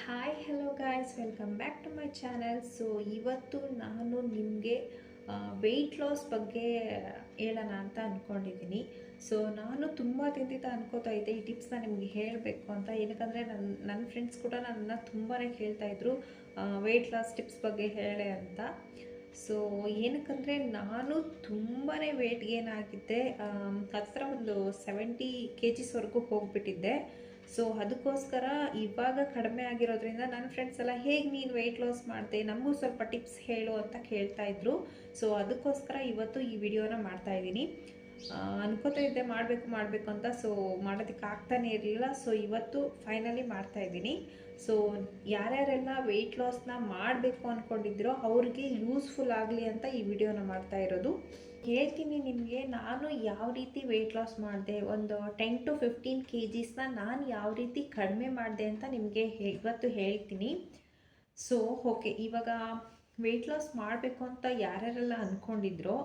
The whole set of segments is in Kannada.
Hi hello guys, welcome back to my channel. So ಇವತ್ತು ನಾನು ನಿಮಗೆ ವೆಯ್ಟ್ ಲಾಸ್ ಬಗ್ಗೆ ಹೇಳೋಣ ಅಂತ ಅಂದ್ಕೊಂಡಿದ್ದೀನಿ. ಸೊ ನಾನು ತುಂಬ ದಿನದಿಂದ ಅನ್ಕೋತಾ ಇದ್ದೆ ಈ ಟಿಪ್ಸ್ನ ನಿಮಗೆ ಹೇಳಬೇಕು ಅಂತ. ಏನಕ್ಕಂದರೆ ನನ್ನ ಫ್ರೆಂಡ್ಸ್ ಕೂಡ ನನ್ನನ್ನು ತುಂಬಾ ಕೇಳ್ತಾಯಿದ್ರು ವೆಯ್ಟ್ ಲಾಸ್ ಟಿಪ್ಸ್ ಬಗ್ಗೆ ಹೇಳೆ ಅಂತ. ಸೊ ಏನಕ್ಕಂದರೆ ನಾನು ತುಂಬಾ ವೆಯ್ಟ್ ಗೇನ್ ಆಗಿದ್ದೆ. ಹತ್ತಿರ ಒಂದು 70 kgsವರೆಗೂ ಹೋಗಿಬಿಟ್ಟಿದ್ದೆ. ಸೊ ಅದಕ್ಕೋಸ್ಕರ ಇವಾಗ ಕಡಿಮೆ ಆಗಿರೋದ್ರಿಂದ ನನ್ನ ಫ್ರೆಂಡ್ಸ್ ಎಲ್ಲ ಹೇಗೆ ನೀನು ವೆಯ್ಟ್ ಲಾಸ್ ಮಾಡಿದೆ, ನಮಗೂ ಸ್ವಲ್ಪ ಟಿಪ್ಸ್ ಹೇಳು ಅಂತ ಕೇಳ್ತಾಯಿದ್ರು. ಸೊ ಅದಕ್ಕೋಸ್ಕರ ಇವತ್ತು ಈ ವಿಡಿಯೋನ ಮಾಡ್ತಾಯಿದ್ದೀನಿ. ಅನ್ಕೋತಾ ಇದ್ದೆ ಮಾಡಬೇಕು ಅಂತ. ಸೊ ಮಾಡೋದಕ್ಕೆ ಆಗ್ತಾನೇ ಇರಲಿಲ್ಲ. ಸೊ ಇವತ್ತು ಫೈನಲಿ ಮಾಡ್ತಾಯಿದ್ದೀನಿ. ಸೊ ಯಾರ್ಯಾರೆಲ್ಲ ವೆಯ್ಟ್ ಲಾಸ್ನ ಮಾಡಬೇಕು ಅಂದ್ಕೊಂಡಿದ್ರೋ ಅವ್ರಿಗೆ ಯೂಸ್ಫುಲ್ ಆಗಲಿ ಅಂತ ಈ ವಿಡಿಯೋನ ಮಾಡ್ತಾ ಇರೋದು. ಹೇಳ್ತೀನಿ ನಿಮಗೆ ನಾನು ಯಾವ ರೀತಿ ವೆಯ್ಟ್ ಲಾಸ್ ಮಾಡಿದೆ, ಒಂದು 10 to 15 kgsನ ನಾನು ಯಾವ ರೀತಿ ಕಡಿಮೆ ಮಾಡಿದೆ ಅಂತ ನಿಮಗೆ ಇವತ್ತು ಹೇಳ್ತೀನಿ. ಸೊ ಓಕೆ, ಇವಾಗ ವೆಯ್ಟ್ ಲಾಸ್ ಮಾಡಬೇಕು ಅಂತ ಯಾರ್ಯಾರೆಲ್ಲ ಅಂದ್ಕೊಂಡಿದ್ರೋ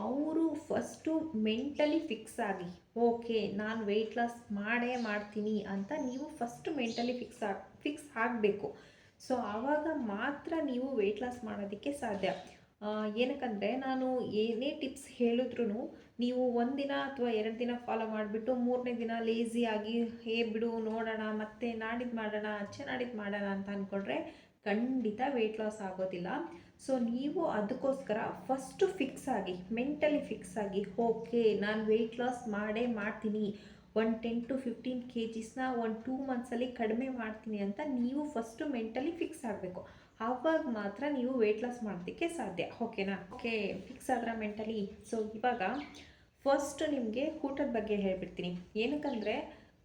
ಅವರು ಫಸ್ಟು ಮೆಂಟಲಿ ಫಿಕ್ಸ್ ಆಗಿ, ಓಕೆ ನಾನು ವೆಯ್ಟ್ ಲಾಸ್ ಮಾಡ್ತೀನಿ ಅಂತ ನೀವು ಫಸ್ಟು ಮೆಂಟಲಿ ಫಿಕ್ಸ್ ಆಗಬೇಕು. ಸೊ ಆವಾಗ ಮಾತ್ರ ನೀವು ವೆಯ್ಟ್ ಲಾಸ್ ಮಾಡೋದಕ್ಕೆ ಸಾಧ್ಯ. ಏನಕ್ಕಂದರೆ ನಾನು ಏನೇ ಟಿಪ್ಸ್ ಹೇಳಿದ್ರೂ ನೀವು ಒಂದಿನ ಅಥವಾ 2 ದಿನ ಫಾಲೋ ಮಾಡಿಬಿಟ್ಟು 3ನೇ ದಿನ ಲೇಸಿಯಾಗಿ ಬಿಡು ನೋಡೋಣ ಮತ್ತೆ ನಾಡಿದ್ದು ಮಾಡೋಣ ನಾಡಿದ್ದು ಮಾಡೋಣ ಅಂತ ಅಂದ್ಕೊಂಡ್ರೆ ಖಂಡಿತ ವೆಯ್ಟ್ ಲಾಸ್ ಆಗೋದಿಲ್ಲ. ಸೊ ನೀವು ಅದಕ್ಕೋಸ್ಕರ ಫಸ್ಟು ಫಿಕ್ಸ್ ಆಗಿ, ಮೆಂಟಲಿ ಫಿಕ್ಸ್ ಆಗಿ, ಓಕೆ ನಾನು ವೆಯ್ಟ್ ಲಾಸ್ ಮಾಡ್ತೀನಿ, ಒಂದು 10 to 15 kgsನ ಒಂದು 2 ಮಂತ್ಸಲ್ಲಿ ಕಡಿಮೆ ಮಾಡ್ತೀನಿ ಅಂತ ನೀವು ಫಸ್ಟು ಮೆಂಟಲಿ ಫಿಕ್ಸ್ ಆಗಬೇಕು. ಆವಾಗ ಮಾತ್ರ ನೀವು ವೆಯ್ಟ್ ಲಾಸ್ ಮಾಡೋದಕ್ಕೆ ಸಾಧ್ಯ. ಓಕೆನಾ? ಓಕೆ, ಫಿಕ್ಸ್ ಆದ್ರೆ ಮೆಂಟಲಿ. ಸೊ ಇವಾಗ ಫಸ್ಟ್ ನಿಮಗೆ ಊಟದ ಬಗ್ಗೆ ಹೇಳ್ಬಿಡ್ತೀನಿ. ಏನಕ್ಕಂದರೆ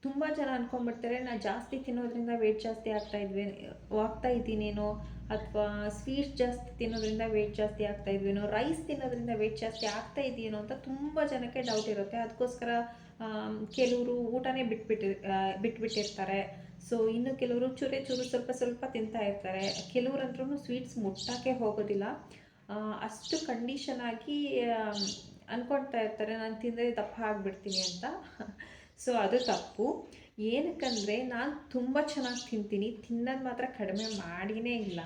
ತುಂಬ ಜನ ಅಂದ್ಕೊಂಡ್ಬಿಡ್ತಾರೆ ನಾನು ಜಾಸ್ತಿ ತಿನ್ನೋದ್ರಿಂದ ವೆಯ್ಟ್ ಜಾಸ್ತಿ ಆಗ್ತಾ ಇದ್ದೀನೇನೋ, ಅಥವಾ ಸ್ವೀಟ್ಸ್ ಜಾಸ್ತಿ ತಿನ್ನೋದ್ರಿಂದ ವೆಯ್ಟ್ ಜಾಸ್ತಿ ಆಗ್ತಾ ಇದ್ವೇನೋ, ರೈಸ್ ತಿನ್ನೋದ್ರಿಂದ ವೆಯ್ಟ್ ಜಾಸ್ತಿ ಆಗ್ತಾ ಇದೆಯೇನೋ ಅಂತ ತುಂಬ ಜನಕ್ಕೆ ಡೌಟ್ ಇರುತ್ತೆ. ಅದಕ್ಕೋಸ್ಕರ ಕೆಲವರು ಊಟನೇ ಬಿಟ್ಬಿಟ್ಟಿರ್ತಾರೆ. ಸೊ ಇನ್ನು ಕೆಲವರು ಚೂರು ಸ್ವಲ್ಪ ತಿಂತಾ ಇರ್ತಾರೆ. ಕೆಲವ್ರಂದ್ರೂ ಸ್ವೀಟ್ಸ್ ಮುಟ್ಟಕ್ಕೆ ಹೋಗೋದಿಲ್ಲ. ಅಷ್ಟು ಕಂಡೀಷನ್ ಆಗಿ ಅಂದ್ಕೊಳ್ತಾ ಇರ್ತಾರೆ ನಾನು ತಿಂದರೆ ದಪ್ಪ ಆಗಿಬಿಡ್ತೀನಿ ಅಂತ. ಸೊ ಅದು ತಪ್ಪು. ಏನಕ್ಕಂದರೆ ನಾನು ತುಂಬ ಚೆನ್ನಾಗಿ ತಿನ್ನೋದು ಮಾತ್ರ ಕಡಿಮೆ ಮಾಡಿನೇ ಇಲ್ಲ.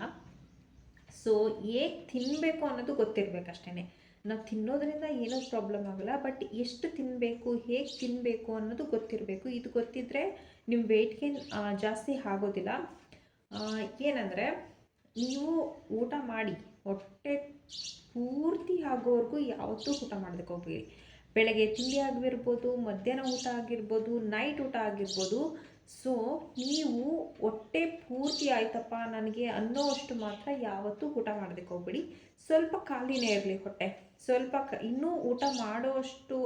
ಸೊ ಹೇಗೆ ತಿನ್ನಬೇಕು ಅನ್ನೋದು ಗೊತ್ತಿರಬೇಕಷ್ಟೇ. ನಾವು ತಿನ್ನೋದ್ರಿಂದ ಏನೂ ಪ್ರಾಬ್ಲಮ್ ಆಗೋಲ್ಲ, ಬಟ್ ಎಷ್ಟು ತಿನ್ನಬೇಕು, ಹೇಗೆ ತಿನ್ನಬೇಕು ಅನ್ನೋದು ಗೊತ್ತಿರಬೇಕು. ಇದು ಗೊತ್ತಿದ್ದರೆ ನಿಮ್ಮ ವೆಯ್ಟ್ ಗೇನ್ ಜಾಸ್ತಿ ಆಗೋದಿಲ್ಲ. ಏನಂದರೆ ನೀವು ಊಟ ಮಾಡಿ ಹೊಟ್ಟೆ ಪೂರ್ತಿ ಆಗೋವರೆಗೂ ಯಾವತ್ತೂ ಊಟ ಮಾಡೋದಕ್ಕೆ ಹೋಗ್ಬೇಡಿ. ಬೆಳಗ್ಗೆ ತಿಂಡಿ ಆಗಿರ್ಬೋದು, ಮಧ್ಯಾಹ್ನ ಊಟ ಆಗಿರ್ಬೋದು, ನೈಟ್ ಊಟ ಆಗಿರ್ಬೋದು. ಸೊ ನೀವು ಹೊಟ್ಟೆ ಪೂರ್ತಿ ಆಯ್ತಪ್ಪ ನನಗೆ ಅನ್ನೋಷ್ಟು ಮಾತ್ರ ಯಾವತ್ತೂ ಊಟ ಮಾಡೋದಕ್ಕೆ ಹೋಗ್ಬೇಡಿ. ಸ್ವಲ್ಪ ಖಾಲಿನೇ ಇರಲಿ ಹೊಟ್ಟೆ, ಸ್ವಲ್ಪ ಇನ್ನೂ ಊಟ ಮಾಡೋಷ್ಟು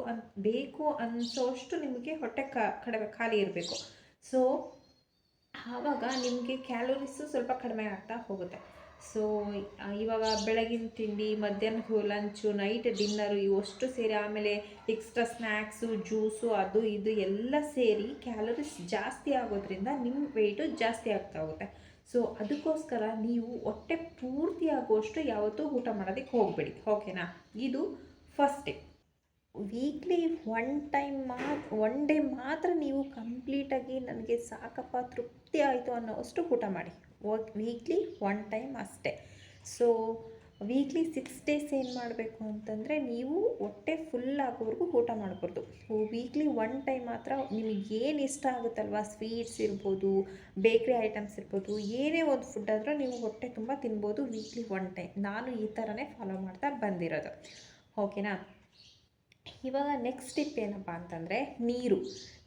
ಬೇಕು ಅನಿಸೋಷ್ಟು ನಿಮಗೆ ಹೊಟ್ಟೆ ಖಾಲಿ ಇರಬೇಕು. ಸೊ ಆವಾಗ ನಿಮಗೆ ಕ್ಯಾಲೋರೀಸು ಸ್ವಲ್ಪ ಕಡಿಮೆ ಆಗ್ತಾ ಹೋಗುತ್ತೆ. ಸೊ ಇವಾಗ ಬೆಳಗಿನ ತಿಂಡಿ, ಮಧ್ಯಾಹ್ನ ಲಂಚು, ನೈಟ್ ಡಿನ್ನರು ಇವಷ್ಟು ಸೇರಿ, ಆಮೇಲೆ ಎಕ್ಸ್ಟ್ರಾ ಸ್ನ್ಯಾಕ್ಸು, ಜ್ಯೂಸು, ಅದು ಇದು ಎಲ್ಲ ಸೇರಿ ಕ್ಯಾಲೋರೀಸ್ ಜಾಸ್ತಿ ಆಗೋದ್ರಿಂದ ನಿಮ್ಮ ವೆಯ್ಟು ಜಾಸ್ತಿ ಆಗ್ತಾ ಹೋಗುತ್ತೆ. ಸೊ ಅದಕ್ಕೋಸ್ಕರ ನೀವು ಹೊಟ್ಟೆ ಪೂರ್ತಿ ಆಗುವಷ್ಟು ಯಾವತ್ತೂ ಊಟ ಮಾಡೋದಕ್ಕೆ ಹೋಗಬೇಡಿ. ಓಕೆನಾ? ಇದು first step. Weekly one day ಮಾತ್ರ ನೀವು ಕಂಪ್ಲೀಟಾಗಿ ನನಗೆ ಸಾಕಪ್ಪ ತೃಪ್ತಿ ಆಯಿತು ಅನ್ನೋಷ್ಟು ಊಟ ಮಾಡಿ. ವೀಕ್ಲಿ 1 ಟೈಮ್ ಅಷ್ಟೇ. ಸೊ ವೀಕ್ಲಿ 6 ಡೇಸ್ ಏನು ಮಾಡಬೇಕು ಅಂತಂದರೆ ನೀವು ಹೊಟ್ಟೆ ಫುಲ್ ಆಗೋವರೆಗೂ ಊಟ ಮಾಡಬಾರ್ದು. ವೀಕ್ಲಿ 1 ಟೈಮ್ ಮಾತ್ರ ನಿಮಗೆ ಏನು ಇಷ್ಟ ಆಗುತ್ತಲ್ವ, ಸ್ವೀಟ್ಸ್ ಇರ್ಬೋದು, ಬೇಕ್ರಿ ಐಟಮ್ಸ್ ಇರ್ಬೋದು, ಏನೇ ಒಂದು ಫುಡ್ ಆದರೂ ನೀವು ಹೊಟ್ಟೆ ತುಂಬ ತಿನ್ಬೋದು ವೀಕ್ಲಿ 1 ಟೈಮ್. ನಾನು ಈ ಥರನೇ ಫಾಲೋ ಮಾಡ್ತಾ ಬಂದಿರೋದು. ಓಕೆನಾ? ಇವಾಗ ನೆಕ್ಸ್ಟ್ ಟಿಪ್ ಏನಪ್ಪ ಅಂತಂದರೆ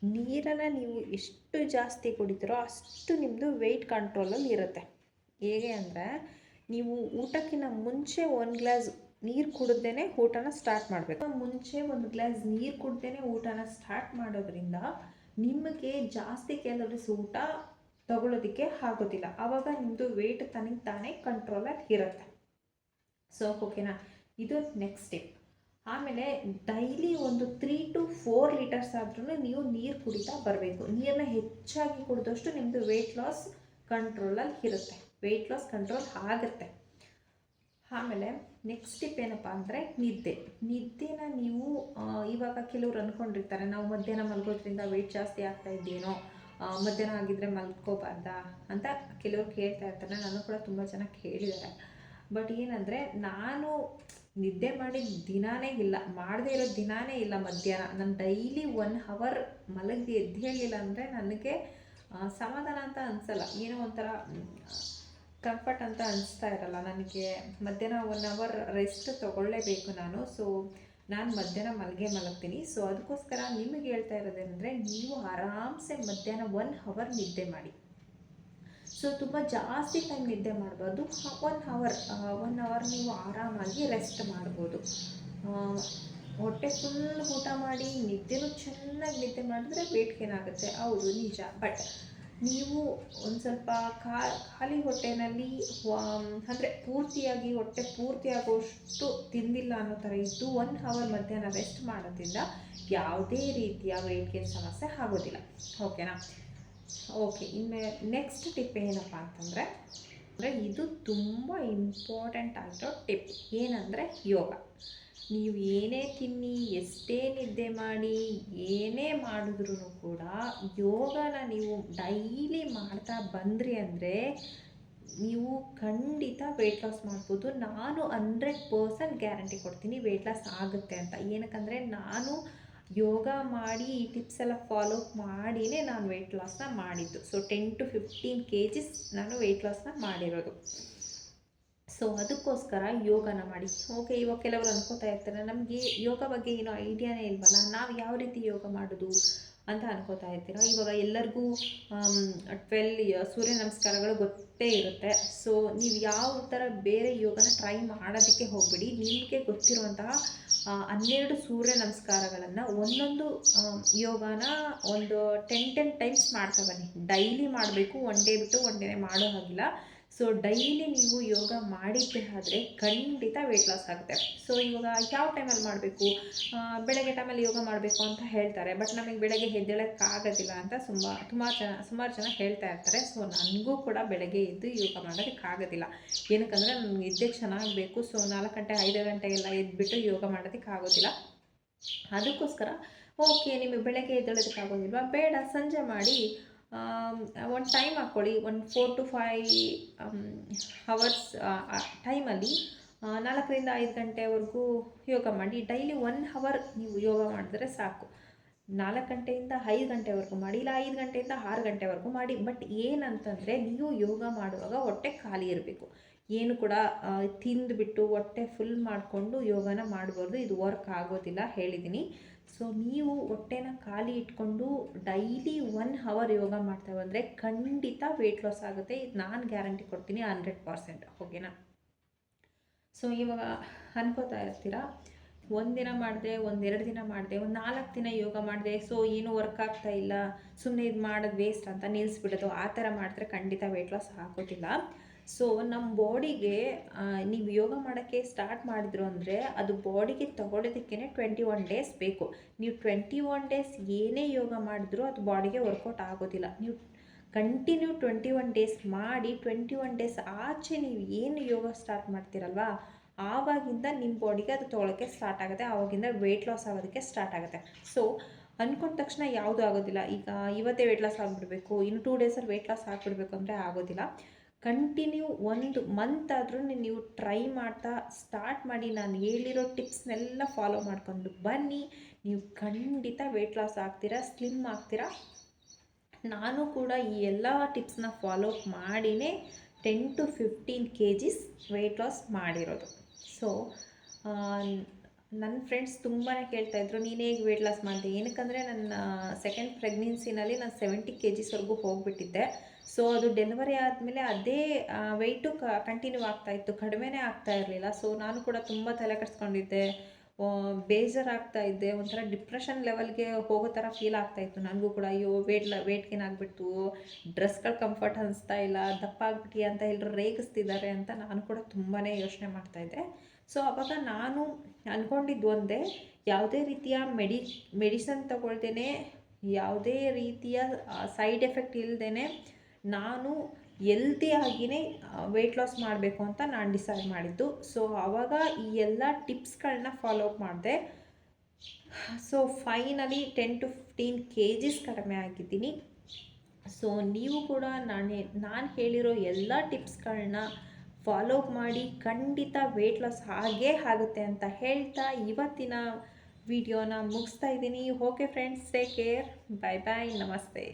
ನೀರನ್ನು ನೀವು ಎಷ್ಟು ಜಾಸ್ತಿ ಕುಡಿತೀರೋ ಅಷ್ಟು ನಿಮ್ಮದು ವೆಯ್ಟ್ ಕಂಟ್ರೋಲಲ್ಲಿ ಇರುತ್ತೆ. ಹೇಗೆ ಅಂದರೆ ನೀವು ಊಟಕ್ಕಿಂತ ಮುಂಚೆ 1 ಗ್ಲಾಸ್ ನೀರು ಕುಡಿದೇ ಊಟನ ಸ್ಟಾರ್ಟ್ ಮಾಡಬೇಕು. ಮುಂಚೆ 1 ಗ್ಲಾಸ್ ನೀರು ಕುಡ್ದೇ ಊಟನ ಸ್ಟಾರ್ಟ್ ಮಾಡೋದ್ರಿಂದ ನಿಮಗೆ ಜಾಸ್ತಿ ಕ್ಯಾಲೋರೀಸ್ ಊಟ ತಗೊಳ್ಳೋದಕ್ಕೆ ಆಗೋದಿಲ್ಲ. ಆವಾಗ ನಿಮ್ಮದು ವೆಯ್ಟ್ ತಾನೇ ಕಂಟ್ರೋಲಲ್ಲಿ ಇರುತ್ತೆ. ಸೊ ಓಕೆನಾ? ಇದು ನೆಕ್ಸ್ಟ್ ಸ್ಟೆಪ್. ಆಮೇಲೆ ಡೈಲಿ ಒಂದು 3 to 4 ಲೀಟರ್ಸ್ ಆದ್ರೂ ನೀವು ನೀರು ಕುಡಿತಾ ಬರಬೇಕು. ನೀರನ್ನ ಹೆಚ್ಚಾಗಿ ಕುಡಿದಷ್ಟು ನಿಮ್ಮದು ವೆಯ್ಟ್ ಲಾಸ್ ಕಂಟ್ರೋಲಲ್ಲಿ ಇರುತ್ತೆ, ವೆಯ್ಟ್ ಲಾಸ್ ಕಂಟ್ರೋಲ್ ಆಗುತ್ತೆ. ಆಮೇಲೆ ನೆಕ್ಸ್ಟ್ ಟಿಪ್ ಏನಪ್ಪ ಅಂದರೆ ನಿದ್ದೆನ ನೀವು ಇವಾಗ ಕೆಲವ್ರು ಅಂದ್ಕೊಂಡಿರ್ತಾರೆ ನಾವು ಮಧ್ಯಾಹ್ನ ಮಲಗೋದ್ರಿಂದ ವೆಯ್ಟ್ ಜಾಸ್ತಿ ಆಗ್ತಾ ಇದ್ದೇನೋ, ಮಧ್ಯಾಹ್ನ ಆಗಿದ್ದರೆ ಮಲ್ಕೋಬಾರ್ದಾ ಅಂತ ಕೆಲವರು ಕೇಳ್ತಾ ಇರ್ತಾರೆ. ನಾನು ಕೂಡ ತುಂಬ ಜನ ಕೇಳಿದ್ದಾರೆ. ಬಟ್ ಏನಂದರೆ ನಾನು ನಿದ್ದೆ ಮಾಡಿದ ದಿನಾನೇ ಇಲ್ಲ, ಮಾಡದೇ ಇರೋ ದಿನಾನೇ ಇಲ್ಲ ಮಧ್ಯಾಹ್ನ. ನಾನು ಡೈಲಿ 1 ಅವರ್ ಮಲಗಿ ಎದ್ದೇಳಿಲ್ಲ ಅಂದರೆ ನನಗೆ ಸಮಾಧಾನ ಅಂತ ಅನಿಸಲ್ಲ, ಏನೋ ಒಂಥರ ಕಂಫರ್ಟ್ ಅಂತ ಅನಿಸ್ತಾ ಇರಲ್ಲ ನನಗೆ. ಮಧ್ಯಾಹ್ನ 1 ಅವರ್ ರೆಸ್ಟ್ ತೊಗೊಳ್ಳೇಬೇಕು ನಾನು. ಸೊ ನಾನು ಮಧ್ಯಾಹ್ನ ಮಲಗ್ತೀನಿ. ಸೊ ಅದಕ್ಕೋಸ್ಕರ ನಿಮಗೆ ಹೇಳ್ತಾ ಇರೋದೇನೆಂದರೆ, ನೀವು ಆರಾಮ್ಸೆ ಮಧ್ಯಾಹ್ನ 1 ಅವರ್ ನಿದ್ದೆ ಮಾಡಿ. ಸೊ ತುಂಬ ಜಾಸ್ತಿ ಟೈಮ್ ನಿದ್ದೆ ಮಾಡಬಾರ್ದು. 1 ಅವರ್ ನೀವು ಆರಾಮಾಗಿ ರೆಸ್ಟ್ ಮಾಡ್ಬೋದು. ಹೊಟ್ಟೆ ಫುಲ್ ಊಟ ಮಾಡಿ ನಿದ್ದೆನೂ ಚೆನ್ನಾಗಿ ನಿದ್ದೆ ಮಾಡಿದ್ರೆ ವೇಟ್ ಗೇನ್ ಆಗುತ್ತೆ, ಹೌದು ನಿಜ. ಬಟ್ ನೀವು ಒಂದು ಸ್ವಲ್ಪ ಖಾಲಿ ಹೊಟ್ಟೆನಲ್ಲಿ ಅಂದರೆ ಪೂರ್ತಿಯಾಗಿ ಹೊಟ್ಟೆ ಪೂರ್ತಿಯಾಗುವಷ್ಟು ತಿಂದಿಲ್ಲ ಅನ್ನೋ ಥರ ಇದ್ದು 1 ಅವರ್ ಮಧ್ಯಾಹ್ನ ರೆಸ್ಟ್ ಮಾಡೋದ್ರಿಂದ ಯಾವುದೇ ರೀತಿಯ ವೇಟ್ ಗೇನ್ ಸಮಸ್ಯೆ ಆಗೋದಿಲ್ಲ. ಓಕೆನಾ? ಓಕೆ, ಇನ್ನು ನೆಕ್ಸ್ಟ್ ಟಿಪ್ ಏನಪ್ಪ ಅಂತಂದರೆ ಇದು ತುಂಬ ಇಂಪಾರ್ಟೆಂಟ್ ಆಗಿರೋ ಟಿಪ್ ಏನಂದರೆ ಯೋಗ. ನೀವು ಏನೇ ತಿನ್ನಿ, ಎಷ್ಟೇ ನಿದ್ದೆ ಮಾಡಿ, ಏನೇ ಮಾಡಿದ್ರೂ ಕೂಡ ಯೋಗನ ನೀವು ಡೈಲಿ ಮಾಡ್ತಾ ಬಂದ್ರಿ ಅಂದರೆ ನೀವು ಖಂಡಿತ ವೆಯ್ಟ್ ಲಾಸ್ ಮಾಡ್ಬೋದು. ನಾನು 100% ಗ್ಯಾರಂಟಿ ಕೊಡ್ತೀನಿ ವೆಯ್ಟ್ ಲಾಸ್ ಆಗುತ್ತೆ ಅಂತ. ಏನಕ್ಕಂದರೆ ನಾನು ಯೋಗ ಮಾಡಿ ಈ ಟಿಪ್ಸ್ ಎಲ್ಲ ಫಾಲೋ ಮಾಡಿಯೇ ನಾನು ವೆಯ್ಟ್ ಲಾಸ್ನ ಮಾಡಿದ್ದು. ಸೊ 10 to 15 kgs ನಾನು ವೆಯ್ಟ್ ಲಾಸ್ನ ಮಾಡಿರೋದು. ಸೊ ಅದಕ್ಕೋಸ್ಕರ ಯೋಗನ ಮಾಡಿ. ಓಕೆ, ಇವಾಗ ಕೆಲವರು ಅನ್ಕೋತಾ ಇರ್ತಾರೆ, ನಮಗೆ ಯೋಗ ಬಗ್ಗೆ ಏನೋ ಐಡಿಯಾನೇ ಇಲ್ವಲ್ಲ, ನಾವು ಯಾವ ರೀತಿ ಯೋಗ ಮಾಡೋದು ಅಂತ ಅನ್ಕೋತಾ ಇರ್ತೀರ. ಇವಾಗ ಎಲ್ಲರಿಗೂ 12 ಸೂರ್ಯ ನಮಸ್ಕಾರಗಳು ಗೊತ್ತೇ ಇರುತ್ತೆ. ಸೊ ನೀವು ಯಾವ ಥರ ಬೇರೆ ಯೋಗನ ಟ್ರೈ ಮಾಡೋದಕ್ಕೆ ಹೋಗ್ಬಿಡಿ. ನಿಮಗೆ ಗೊತ್ತಿರುವಂತಹ 12 ಸೂರ್ಯ ನಮಸ್ಕಾರಗಳನ್ನು ಒಂದೊಂದು ಯೋಗನ ಒಂದು 10 ಟೈಮ್ಸ್ ಮಾಡ್ತಾ ಬನ್ನಿ. ಡೈಲಿ ಮಾಡಬೇಕು, ಒನ್ ಡೇ ಬಿಟ್ಟು ಒನ್ ಡೇನೇ ಮಾಡೋ ಹಾಗಿಲ್ಲ. ಸೊ ಡೈಲಿ ನೀವು ಯೋಗ ಮಾಡಿದ್ದೆ ಆದರೆ ಖಂಡಿತ ವೆಯ್ಟ್ ಲಾಸ್ ಆಗುತ್ತೆ. ಸೊ ಇವಾಗ ಯಾವ ಟೈಮಲ್ಲಿ ಮಾಡಬೇಕು? ಬೆಳಗ್ಗೆ ಟೈಮಲ್ಲಿ ಯೋಗ ಮಾಡಬೇಕು ಅಂತ ಹೇಳ್ತಾರೆ, ಬಟ್ ನಮಗೆ ಬೆಳಗ್ಗೆ ಎದ್ದೇಳೋಕ್ಕಾಗೋದಿಲ್ಲ ಅಂತ ಸುಮಾರು ಜನ ಹೇಳ್ತಾ ಇರ್ತಾರೆ. ಸೊ ನನಗೂ ಕೂಡ ಬೆಳಗ್ಗೆ ಎದ್ದು ಯೋಗ ಮಾಡೋದಕ್ಕಾಗೋದಿಲ್ಲ. ಏನಕ್ಕಂದರೆ ನನಗೆ ನಿದ್ದೆ ಚೆನ್ನಾಗಿ ಬೇಕು. ಸೊ 4 ಗಂಟೆ 5 ಗಂಟೆಗೆಲ್ಲ ಎದ್ಬಿಟ್ಟು ಯೋಗ ಮಾಡೋದಕ್ಕಾಗೋದಿಲ್ಲ. ಅದಕ್ಕೋಸ್ಕರ ಓಕೆ, ನಿಮಗೆ ಬೆಳಗ್ಗೆ ಎದ್ದೇಳೋದಕ್ಕಾಗೋದಿಲ್ವಾ? ಬೇಡ, ಸಂಜೆ ಮಾಡಿ. ಒಂದು ಟೈಮ್ ಹಾಕ್ಕೊಳ್ಳಿ, ಒಂದು 4 to 5 ಅವರ್ಸ್ ಟೈಮಲ್ಲಿ 4 ರಿಂದ 5 ಗಂಟೆವರೆಗೂ ಯೋಗ ಮಾಡಿ. ಡೈಲಿ 1 ಅವರ್ ನೀವು ಯೋಗ ಮಾಡಿದ್ರೆ ಸಾಕು. 4 ಗಂಟೆಯಿಂದ 5 ಗಂಟೆವರೆಗೂ ಮಾಡಿ, ಇಲ್ಲ 5 ಗಂಟೆಯಿಂದ 6 ಗಂಟೆವರೆಗೂ ಮಾಡಿ. ಬಟ್ ಏನಂತಂದರೆ ನೀವು ಯೋಗ ಮಾಡುವಾಗ ಹೊಟ್ಟೆ ಖಾಲಿ ಇರಬೇಕು. ಏನು ಕೂಡ ತಿಂದುಬಿಟ್ಟು ಹೊಟ್ಟೆ ಫುಲ್ ಮಾಡಿಕೊಂಡು ಯೋಗನ ಮಾಡಬಾರ್ದು, ಇದು ವರ್ಕ್ ಆಗೋದಿಲ್ಲ, ಹೇಳಿದ್ದೀನಿ. ಸೊ ನೀವು ಹೊಟ್ಟೆನ ಖಾಲಿ ಇಟ್ಕೊಂಡು ಡೈಲಿ 1 ಅವರ್ ಯೋಗ ಮಾಡ್ತಾ ಬಂದರೆ ಖಂಡಿತ ವೆಯ್ಟ್ ಲಾಸ್ ಆಗುತ್ತೆ. ಇದು ನಾನು ಗ್ಯಾರಂಟಿ ಕೊಡ್ತೀನಿ 100%. ಓಕೆನಾ? ಸೊ ಇವಾಗ ಅನ್ಕೋತಾ ಇರ್ತೀರಾ, ಒಂದಿನ ಮಾಡಿದೆ, 1-2 ದಿನ ಮಾಡಿದೆ, ಒಂದು 4 ದಿನ ಯೋಗ ಮಾಡಿದೆ, ಸೊ ಏನೂ ವರ್ಕ್ ಆಗ್ತಾ ಇಲ್ಲ, ಸುಮ್ಮನೆ ಇದು ಮಾಡೋದು ವೇಸ್ಟ್ ಅಂತ ನಿಲ್ಲಿಸ್ಬಿಡೋದು. ಆ ಥರ ಮಾಡಿದ್ರೆ ಖಂಡಿತ ವೆಯ್ಟ್ ಲಾಸ್ ಆಗೋದಿಲ್ಲ. ಸೊ ನಮ್ಮ ಬಾಡಿಗೆ ನೀವು ಯೋಗ ಮಾಡೋಕ್ಕೆ ಸ್ಟಾರ್ಟ್ ಮಾಡಿದ್ರು ಅಂದರೆ ಅದು ಬಾಡಿಗೆ ತಗೊಳ್ಳೋದಕ್ಕೇ 21 ಡೇಸ್ ಬೇಕು. ನೀವು 21 ಡೇಸ್ ಏನೇ ಯೋಗ ಮಾಡಿದ್ರೂ ಅದು ಬಾಡಿಗೆ ವರ್ಕೌಟ್ ಆಗೋದಿಲ್ಲ. ನೀವು ಕಂಟಿನ್ಯೂ 21 ಡೇಸ್ ಮಾಡಿ 21 ಡೇಸ್ ಆಚೆ ನೀವು ಏನು ಯೋಗ ಸ್ಟಾರ್ಟ್ ಮಾಡ್ತೀರಲ್ವಾ, ಆವಾಗಿಂದ ನಿಮ್ಮ ಬಾಡಿಗೆ ಅದು ತೊಗೊಳಕ್ಕೆ ಸ್ಟಾರ್ಟ್ ಆಗುತ್ತೆ. ಆವಾಗಿಂದ ವೆಯ್ಟ್ ಲಾಸ್ ಆಗೋದಕ್ಕೆ ಸ್ಟಾರ್ಟ್ ಆಗುತ್ತೆ. ಸೊ ಅಂದ್ಕೊಂಡ ತಕ್ಷಣ ಯಾವುದೂ ಆಗೋದಿಲ್ಲ. ಈಗ ಇವತ್ತೇ ವೆಯ್ಟ್ ಲಾಸ್ ಆಗಿಬಿಡ್ಬೇಕು, ಇನ್ನು 2 ಡೇಸಲ್ಲಿ ವೆಯ್ಟ್ ಲಾಸ್ ಆಗಿಬಿಡ್ಬೇಕು ಅಂದರೆ ಆಗೋದಿಲ್ಲ. ಕಂಟಿನ್ಯೂ 1 ಮಂತ್ ಆದರೂ ನೀವು ಟ್ರೈ ಮಾಡ್ತಾ ಸ್ಟಾರ್ಟ್ ಮಾಡಿ. ನಾನು ಹೇಳಿರೋ ಟಿಪ್ಸ್ನೆಲ್ಲ ಫಾಲೋ ಮಾಡ್ಕೊಂಡು ಬನ್ನಿ, ನೀವು ಖಂಡಿತ ವೆಯ್ಟ್ ಲಾಸ್ ಆಗ್ತೀರಾ, ಸ್ಲಿಮ್ ಆಗ್ತೀರಾ. ನಾನು ಕೂಡ ಈ ಎಲ್ಲ ಟಿಪ್ಸ್ನ ಫಾಲೋ ಮಾಡಿಯೇ 10 to 15 kgs ವೆಯ್ಟ್ ಲಾಸ್ ಮಾಡಿರೋದು. ಸೊ ನನ್ನ ಫ್ರೆಂಡ್ಸ್ ತುಂಬಾ ಕೇಳ್ತಾಯಿದ್ರು, ನೀನು ಹೇಗೆ ವೆಯ್ಟ್ ಲಾಸ್ ಮಾಡಿದೆ? ಏನಕ್ಕಂದರೆ ನನ್ನ ಸೆಕೆಂಡ್ ಪ್ರೆಗ್ನೆನ್ಸಿನಲ್ಲಿ ನಾನು 70 kgsವರೆಗೂ ಹೋಗಿಬಿಟ್ಟಿದ್ದೆ. ಸೊ ಅದು ಡೆಲಿವರಿ ಆದಮೇಲೆ ಅದೇ ವೆಯ್ಟು ಕಂಟಿನ್ಯೂ ಆಗ್ತಾಯಿತ್ತು, ಕಡಿಮೆನೇ ಆಗ್ತಾ ಇರಲಿಲ್ಲ. ಸೊ ನಾನು ಕೂಡ ತುಂಬ ತಲೆ ಕೆಡಿಸ್ಕೊಂಡಿದ್ದೆ, ಬೇಜಾರಾಗ್ತಾ ಇದ್ದೆ, ಒಂಥರ ಡಿಪ್ರೆಷನ್ ಲೆವೆಲ್ಗೆ ಹೋಗೋ ಥರ ಫೀಲ್ ಆಗ್ತಾಯಿತ್ತು ನನಗೂ ಕೂಡ. ಅಯ್ಯೋ ವೆಯ್ಟ್ ಗೇನ್ ಆಗಿಬಿಡ್ತು, ಡ್ರೆಸ್ಗಳು ಕಂಫರ್ಟ್ ಅನಿಸ್ತಾ ಇಲ್ಲ, ದಪ್ಪ ಆಗ್ಬಿಟ್ಟು ಅಂತ ಎಲ್ಲರೂ ರೇಗಿಸ್ತಿದ್ದಾರೆ ಅಂತ ನಾನು ಕೂಡ ತುಂಬಾ ಯೋಚನೆ ಮಾಡ್ತಾಯಿದ್ದೆ. ಸೊ ಆವಾಗ ನಾನು ಅಂದ್ಕೊಂಡಿದ್ದು ಒಂದೇ, ಯಾವುದೇ ರೀತಿಯ ಮೆಡಿಸನ್ ತಗೊಳ್ದೇನೆ, ಯಾವುದೇ ರೀತಿಯ ಸೈಡ್ ಎಫೆಕ್ಟ್ ಇಲ್ಲದೇ ನಾನು ಹೆಲ್ತಿಯಾಗಿಯೇ ವೆಯ್ಟ್ ಲಾಸ್ ಮಾಡಬೇಕು ಅಂತ ನಾನು ಡಿಸೈಡ್ ಮಾಡಿದ್ದು. ಸೊ ಆವಾಗ ಈ ಎಲ್ಲ ಟಿಪ್ಸ್ಗಳನ್ನ ಫಾಲೋ ಅಪ್ ಮಾಡಿದೆ. ಸೊ ಫೈನಲಿ 10 to 15 kgs ಕಡಿಮೆ ಆಗಿದ್ದೀನಿ. ಸೊ ನೀವು ಕೂಡ ನಾನು ಹೇಳಿರೋ ಎಲ್ಲ ಟಿಪ್ಸ್ಗಳನ್ನ ಫಾಲೋ ಮಾಡಿ ಖಂಡಿತ ವೆಯ್ಟ್ ಲಾಸ್ ಆಗೇ ಆಗುತ್ತೆ ಅಂತ ಹೇಳ್ತಾ ಇವತ್ತಿನ ವಿಡಿಯೋನ ಮುಗಿಸ್ತಾ ಇದ್ದೀನಿ. ಓಕೆ ಫ್ರೆಂಡ್ಸ್, ಟೇಕ್ ಕೇರ್, ಬಾಯ್ ಬಾಯ್, ನಮಸ್ತೆ.